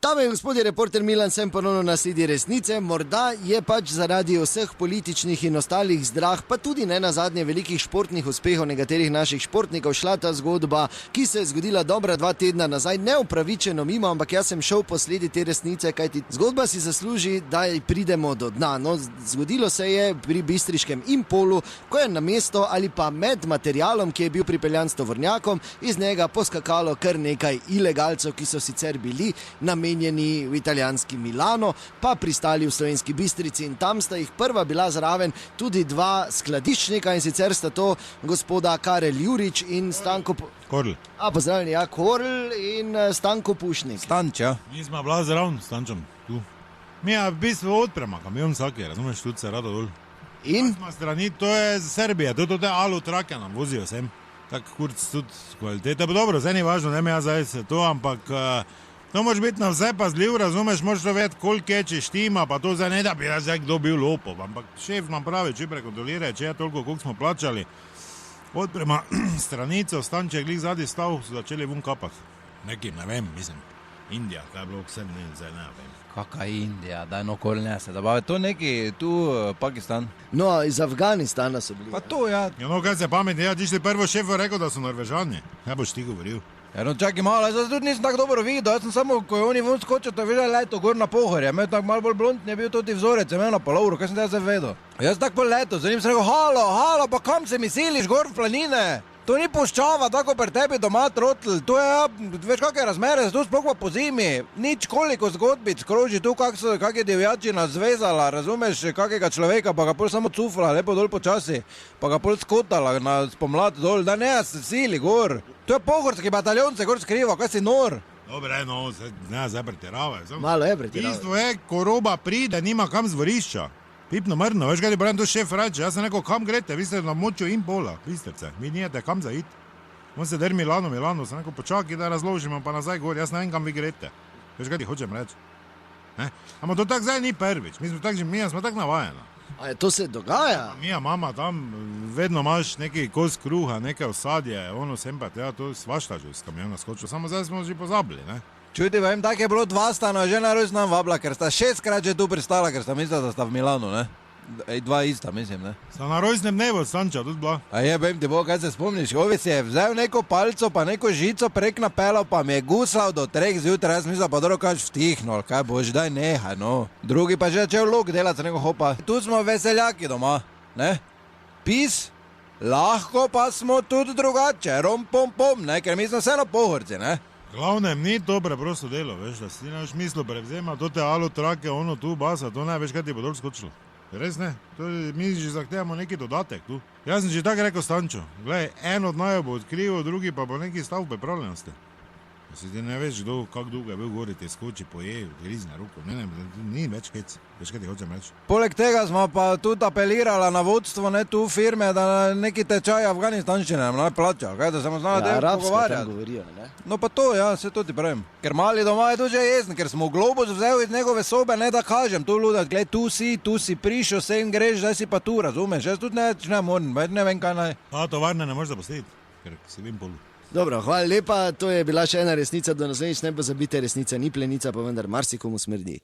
Dame in gospodje, reporter Milan sem ponovno na sledi resnice. Morda je pač zaradi vseh političnih in ostalih zdrah, pa tudi ne nazadnje velikih športnih uspehov nekaterih naših športnikov šla ta zgodba, ki se je zgodila dobra 2 tedna nazaj, neupravičeno mimo, ampak jaz sem šel po sledi te resnice, kajti zgodba si zasluži, da pridemo do dna. No, zgodilo se je pri bistriškem Impolu, ko je na mesto ali pa med materialom, ki je bil pripeljan s tovornjakom, iz njega poskakalo kar nekaj ilegalcev, ki so sicer bili namenjeni v italijanski Milano, pa pristali v Slovenski Bistrici in tam sta jih prva bila zraven tudi 2 skladiščnika in sicer sta to gospoda Karel Jurič in Stanko... Korl. Pozdravljeni, ja, Korl in Stanko Pušnik. Stanča. Mi smo bila zraven, Stančom, tu. Mi je v bistvu odprema, kamion vsake, razumeš, tudi se rado dol. In? Strani, to je Srbija, to te alu trake nam vozijo sem. Tak kurc tudi kvalitete, pa dobro, zdaj ni važno, ne me ja zdaj se to, ampak... To moraš biti na vse pazljiv, razumeš, moraš to vedeti, koliko je, če štima, pa to zdaj ne da bi zdaj kdo bil lopov, ampak šef nam pravi, če prekontrolira, če je toliko, koliko smo plačali. Odprema stranico, Stanče je glih zadnji stav, so začeli vun kapati. Nekim, ne vem, mislim, Indija, kaj je bilo vse, ne, zdaj ne vem. Kaka Indija, daj no kol ne se, da ba to neki tu Pakistan. No, iz Afganistana so bili. Pa to, ja. Ja, no, kaj se pametni, ja, ti šli prvo šefu rekel, da so Norvežani. Ja, boš ti govoril. Ja, no čakaj malo, jaz tudi nisem tako dobro videl, jaz sem samo, ko je oni vun skočil, to je videl leto gor na Pohorje, imel tako malo bolj blond, je bil tudi vzorec, imel na polovru, kaj sem te zdaj vedel. Jaz tako bolj leto, za njim sem rekel, halo, pa kam se mi siliš gor v planine? To ni puščava, tako pri tebi doma trotl, to je, veš kakve razmere, tu sploh pa po zimi, nič koliko zgodbic kroži tu, kak je divjačina zvezala, razumeš, kakega človeka, pa ga pol samo cufla, lepo dol počasi, pa ga pol skotala na spomlad dol, da ne se sili gor. To je pohorski bataljon se gor skriva, kaj si nor? Dobre, no, ne, zdaj pretiravaj. Malo je pretiravaj. Bistvo je, ko roba pride, nima kam zvorišča. Pipno mrno, veš kaj ti pravim, to šef reče, jaz sem rekel, kam grete, vi ste na močju Impola, Bistrice, vi nijete kam za it. On se der Milano, sem rekel, počakaj, da razložimo, pa nazaj gor, jaz ne vem, kam vi grete. Veš kaj ti hočem reči? Ampak to tak zdaj ni prvič, mi smo tak navajeni. A je to se dogaja? Mija mama tam, vedno imaš neki kos kruha, nekaj osadje, ono sem pa, ja, to svašta že s kamiona skočil, samo zdaj smo že pozabili, ne? Čuti, vem, tako je bilo 2 stana, že na rojstni dan vabila, ker sta 6-krat že tu pristala, ker sta mislila, da sta v Milanu, ne? 2 ista, mislim, ne? Sta na rojstnem dnevu, Stanča, tudi bila. A je, vem ti bo, kaj se spomniš, Ovis je vzel neko palco, pa neko žico prek napelal, pa mi je guslal do 3 zjutraj, jaz mislila, pa dobro kač vtihnul, kaj boš, daj nehaj, no. Drugi pa že začel luk delati, neko hopa. Tu smo veseljaki doma, ne? Pis, lahko pa smo tudi drugače, rom pom pom, ne, ker mi smo vseeno pohorci, ne? Glavnem, ni to preprosto delo, veš, da si naš mislo prevzema, to te alo trake, ono tu basa, to ne, veš, kaj ti bo dol skočilo. Res ne, mi že zahtevamo neki dodatek tu. Jaz sem že tako rekel Stančo, gledaj, en od naju bo odkrival, drugi pa bo neki stav v pripravljenosti. Si ti ne veš, kako dolgo je bil gori, te skoči, poje, grizne ruko, ne, ni več hec, veš, kaj ti hočem reči. Poleg tega smo pa tudi apelirala na vodstvo, ne, tu firme, da neki tečaj afganistanščine nam naj plača, kaj, da se mu znala del pogovarjati. Govorijo, ne? No pa to, ja, se to ti pravim. Ker mali doma je tu že jezen, ker smo v globus vzeli iz njegove sobe, ne da kažem, tu ludat, gled, tu si prišel, sem greš, zdaj si pa tu, razumeš, jaz tudi ne moram, ne vem, kaj naj. Pa tovarne ne možeš zapustiti, ker si v Impolu. Dobro, hvala lepa, to je bila še ena resnica, do naslednjič ne pozabite, resnica ni plenica, pa vendar marsikomu smrdi.